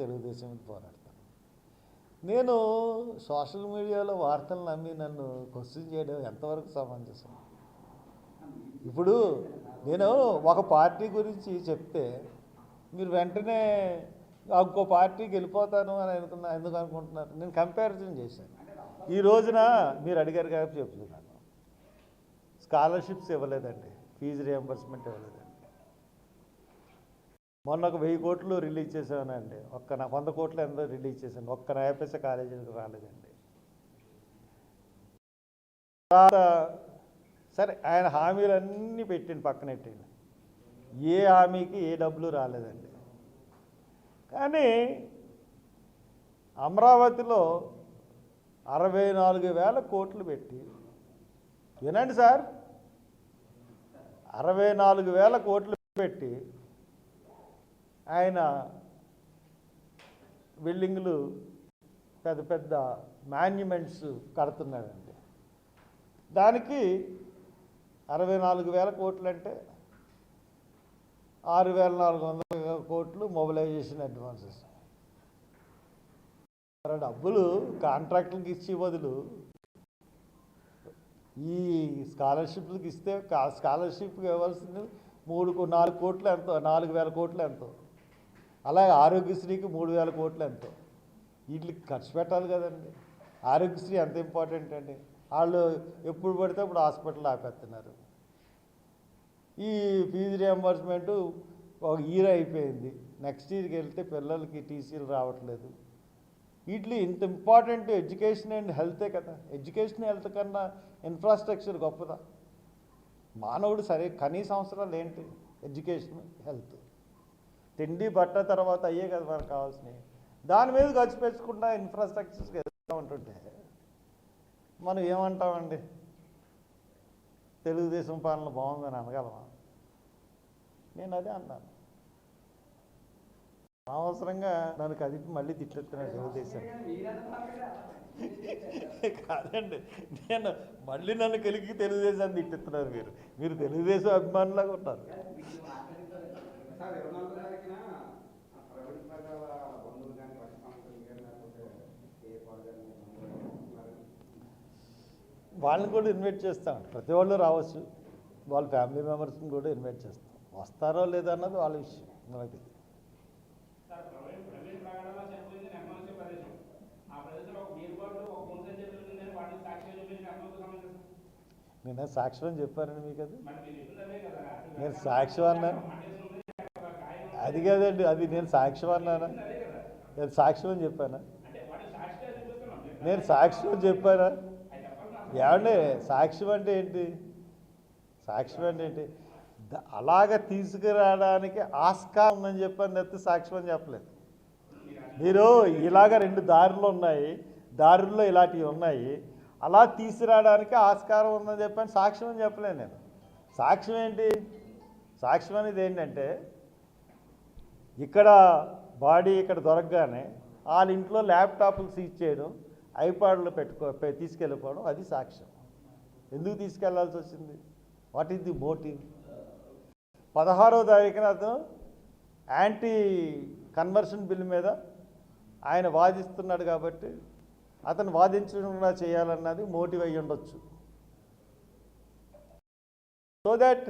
తెలుగుదేశం మీద పోరాడతాను. నేను సోషల్ మీడియాలో వార్తలు నమ్మి నన్ను క్వశ్చన్ చేయడం ఎంతవరకు సమంజసం? ఇప్పుడు నేను ఒక పార్టీ గురించి చెప్తే మీరు వెంటనే ఇంకో పార్టీకి వెళ్ళిపోతాను అని ఎందుకు అనుకుంటున్నారు? నేను కంపారిజన్ చేశాను. ఈ రోజున మీరు అడిగారు కాబట్టి చెప్తున్నాను. స్కాలర్షిప్స్ ఇవ్వలేదండి, ఫీజు రియంబర్స్మెంట్ ఇవ్వలేదండి. మొన్న ఒక 1000 కోట్లు రిలీజ్ చేశానండి, 100 కోట్లు ఎంతో రిలీజ్ చేశాను, ఒక్క నయా పైసా కాలేజీలకు రాలేదండి. తర్వాత సరే ఆయన హామీలన్నీ పెట్టిండు, పక్కనెట్టిండు, ఏ హామీకి ఏ డబ్బులు రాలేదండి. కానీ అమరావతిలో 64,000 కోట్లు పెట్టి, వినండి సార్, 64,000 కోట్లు పెట్టి ఆయన బిల్డింగులు పెద్ద పెద్ద మాన్యుమెంట్స్ కడుతున్నాడండి. దానికి 64,000 కోట్లు అంటే 6,400 కోట్లు మొబిలైజేషన్ అడ్వాన్సెస్. డబ్బులు కాంట్రాక్టులకు ఇచ్చే బదులు ఈ స్కాలర్షిప్లకు ఇస్తే స్కాలర్షిప్కి ఇవ్వాల్సింది 4 కోట్లు ఎంతో, 4,000 కోట్లు ఎంతో, అలాగే ఆరోగ్యశ్రీకి 3,000 కోట్లు ఎంతో. వీటికి ఖర్చు పెట్టాలి కదండి. ఆరోగ్యశ్రీ ఎంత ఇంపార్టెంట్ అండి. వాళ్ళు ఎప్పుడు పడితే అప్పుడు హాస్పిటల్ ఆపేస్తున్నారు. ఈ ఫీజు రియంబర్స్మెంటు ఒక ఇయర్ అయిపోయింది, నెక్స్ట్ ఇయర్కి వెళ్తే పిల్లలకి టీసీలు రావట్లేదు. వీటిలో ఇంత ఇంపార్టెంట్ ఎడ్యుకేషన్ అండ్ హెల్తే కదా. ఎడ్యుకేషన్ హెల్త్ కన్నా ఇన్ఫ్రాస్ట్రక్చర్ గొప్పదా? మానవుడు సరే కనీస అవసరాలు ఏంటి? ఎడ్యుకేషన్, హెల్త్, తిండి బట్ట తర్వాత అయ్యే కదా మనకు కావాల్సినవి. దాని మీద ఖర్చు పెంచకుండా ఇన్ఫ్రాస్ట్రక్చర్స్కి వెళ్తూ ఉంటుంటే మనం ఏమంటామండి? తెలుగుదేశం పాలన బాగుందని అనగలమా? నేను అదే అన్నాను. అనవసరంగా నన్ను కదిపి మళ్ళీ తిట్లెత్తున్నాడు తెలుగుదేశం. కాదండి, నేను మళ్ళీ నన్ను కలిగి తెలుగుదేశాన్ని తిట్టెత్తున్నారు. మీరు తెలుగుదేశం అభిమానులాగా ఉంటారు. వాళ్ళని కూడా ఇన్వైట్ చేస్తాం, ప్రతి వాళ్ళు రావచ్చు, వాళ్ళ ఫ్యామిలీ మెంబర్స్ని కూడా ఇన్వైట్ చేస్తాం. వస్తారో లేదో అన్నది వాళ్ళ విషయం, మనకి. నేను సాక్ష్యం అని చెప్పానండి మీకు. నేను సాక్ష్యం అన్నాను, అది కాదండి, అది నేను సాక్ష్యం అన్నానా? నేను సాక్ష్యం అని చెప్పానా? నేను సాక్ష్యం అని చెప్పానా? ఏమండి సాక్ష్యం అంటే ఏంటి? సాక్ష్యం అంటే ఏంటి? అలాగ తీసుకురావడానికి ఆస్కారం ఉందని చెప్పని తప్పితే సాక్ష్యం అని చెప్పలేదు. మీరు ఇలాగ 2 దారులు ఉన్నాయి, దారుల్లో ఇలాంటివి ఉన్నాయి, అలా తీసుకురావడానికి ఆస్కారం ఉందని చెప్పని సాక్ష్యం అని చెప్పలేను నేను. సాక్ష్యం ఏంటి? సాక్ష్యం అనేది ఏంటంటే ఇక్కడ బాడీ ఇక్కడ దొరకగానే వాళ్ళ ఇంట్లో ల్యాప్టాప్లు సీజ్ చేయడం, ఐపాడ్లు తీసుకెళ్ళిపోవడం, అది సాక్ష్యం. ఎందుకు తీసుకెళ్లాల్సి వచ్చింది? What is the motive? 16వ తారీఖున అతను యాంటీ కన్వర్షన్ బిల్ మీద ఆయన వాదిస్తున్నాడు కాబట్టి అతను వాదించకుండా చేయాలన్నది మోటివ్ అయ్యి ఉండొచ్చు. So that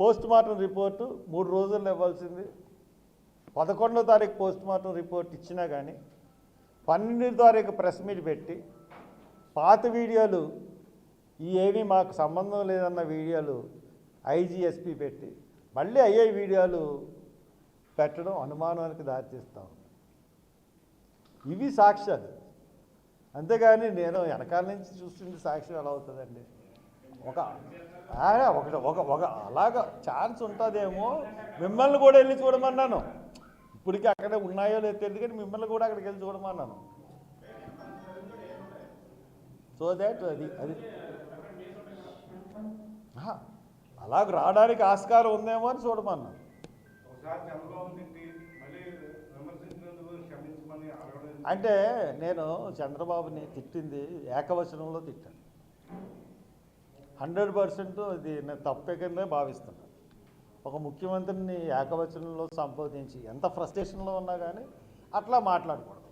post mortem report 3 రోజుల్లో ఇవ్వాల్సింది 11వ తారీఖు పోస్ట్ మార్టం రిపోర్ట్ ఇచ్చినా కానీ 12వ తారీఖు ప్రెస్ మీట్ పెట్టి పాత వీడియోలు ఏమీ మాకు సంబంధం లేదన్న వీడియోలు ఐజీఎస్పీ పెట్టి మళ్ళీ అయ్యే వీడియోలు పెట్టడం అనుమానానికి దారితీస్తాం. ఇవి సాక్ష్యాలు. అంతేగాని నేను వెనకాల నుంచి చూస్తుంటే సాక్ష్యం ఎలా అవుతుందండి? ఒక అలాగా ఛాన్స్ ఉంటుందేమో. మిమ్మల్ని కూడా వెళ్ళి చూడమన్నాను. ఇప్పటికీ అక్కడే ఉన్నాయో లేదో తెలియదు కానీ మిమ్మల్ని కూడా అక్కడికి వెళ్ళి చూడమన్నాను. సో దాట్ అది అలాగ రావడానికి ఆస్కారం ఉందేమో అని చూడమన్నాను. అంటే నేను చంద్రబాబుని తిట్టింది ఏకవచనంలో తిట్టాను. 100% అది నేను తప్పే కిందే భావిస్తున్నాను. ఒక ముఖ్యమంత్రిని ఏకవచనంలో సంబోధించి ఎంత ఫ్రస్ట్రేషన్లో ఉన్నా కానీ అట్లా మాట్లాడకూడదు.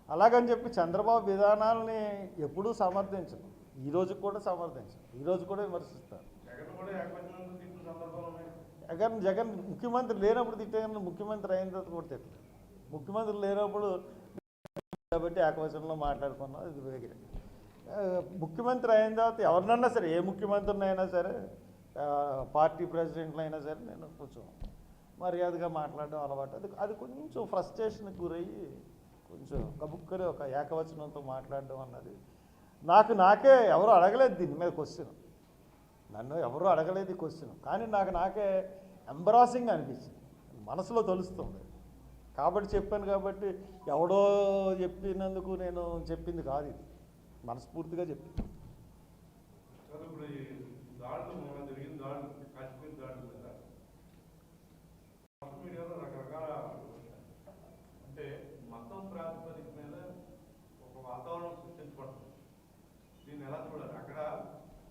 అలాగని చెప్పి చంద్రబాబు విధానాలని ఎప్పుడూ సమర్థించను, ఈరోజు కూడా సమర్థించను, ఈరోజు కూడా విమర్శిస్తారు. జగన్ ముఖ్యమంత్రి లేనప్పుడు తిట్టాను, ముఖ్యమంత్రి అయిన తర్వాత కూడా తిట్టలేదు. ముఖ్యమంత్రి లేనప్పుడు కాబట్టి ఏకవచనంలో మాట్లాడుకున్నాం, ఇది వేరే. ముఖ్యమంత్రి అయిన తర్వాత ఎవరినన్నా సరే, ఏ ముఖ్యమంత్రిని అయినా సరే, పార్టీ ప్రెసిడెంట్లు అయినా సరే, నేను కొంచెం మర్యాదగా మాట్లాడడం అలవాటు. అది కొంచెం ఫ్రస్ట్రేషన్కి గురయ్యి కొంచెం కబుక్కని ఒక ఏకవచనంతో మాట్లాడడం అన్నది నాకే ఎవరు అడగలేదు దీని మీద క్వశ్చన్, నన్ను ఎవరు అడగలేదు ఈ క్వశ్చన్, కానీ నాకే ఎంబరాసింగ్ అనిపించింది, మనసులో తెలుస్తుంది కాబట్టి చెప్పాను. కాబట్టి ఎవడో చెప్పినందుకు నేను చెప్పింది కాదు, ఇది మనస్ఫూర్తిగా చెప్పింది. అంటే మతం ప్రాతిపదిక మీద ఒక వాతావరణం సృష్టించబడుతుంది. దీన్ని ఎలా చూడాలి? అక్కడ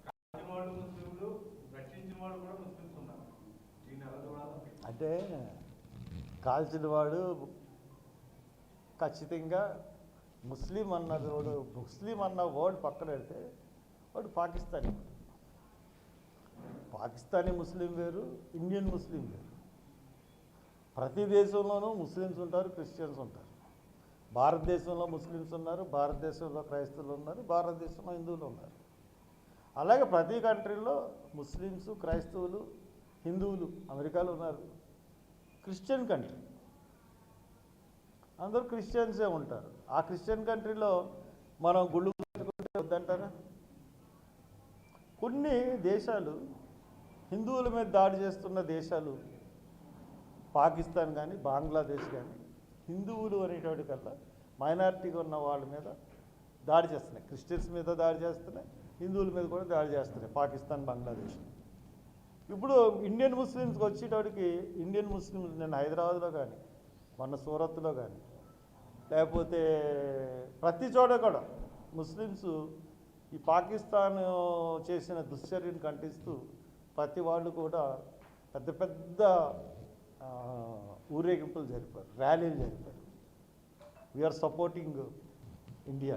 కాల్చిన వాళ్ళు ముస్లింలు, రక్షించిన వాళ్ళు కూడా ముస్లింస్ ఉన్నారు. దీన్ని ఎలా చూడాలి? అంటే కాల్చిన వాడు ఖచ్చితంగా ముస్లిం అన్న వర్డ్ పక్కన పెడితే వాడు పాకిస్తానీ ముస్లిం వేరు, ఇండియన్ ముస్లిం వేరు. ప్రతి దేశంలోనూ ముస్లిమ్స్ ఉంటారు, క్రిస్టియన్స్ ఉంటారు. భారతదేశంలో ముస్లిమ్స్ ఉన్నారు, భారతదేశంలో క్రైస్తవులు ఉన్నారు, భారతదేశంలో హిందువులు ఉన్నారు. అలాగే ప్రతి కంట్రీలో ముస్లిమ్స్, క్రైస్తవులు, హిందువులు, అమెరికాలో ఉన్నారు. క్రిస్టియన్ కంట్రీ, అందరూ క్రిస్టియన్సే ఉంటారు. ఆ క్రిస్టియన్ కంట్రీలో మనం గుళ్ళు కట్టుకుంటే వద్దంటారా? కొన్ని దేశాలు హిందువుల మీద దాడి చేస్తున్న దేశాలు, పాకిస్తాన్ కానీ బంగ్లాదేశ్ కానీ, హిందువులు అనేటువంటి కల్లా మైనారిటీగా ఉన్న వాళ్ళ మీద దాడి చేస్తున్నాయి. క్రిస్టియన్స్ మీద దాడి చేస్తున్నాయి, హిందువుల మీద కూడా దాడి చేస్తున్నాయి పాకిస్తాన్, బంగ్లాదేశ్. ఇప్పుడు ఇండియన్ ముస్లిమ్స్కి వచ్చేటప్పటికి, ఇండియన్ ముస్లిమ్స్ నేను హైదరాబాద్లో కానీ, మొన్న సూరత్లో కానీ, లేకపోతే ప్రతి చోట కూడా ముస్లిమ్స్ ఈ పాకిస్తాన్ చేసిన దుశ్చర్యను ఖండిస్తూ ప్రతి వాళ్ళు కూడా పెద్ద పెద్ద ఊరేగింపులు జరిపారు, ర్యాలీలు జరిపారు. We are supporting India.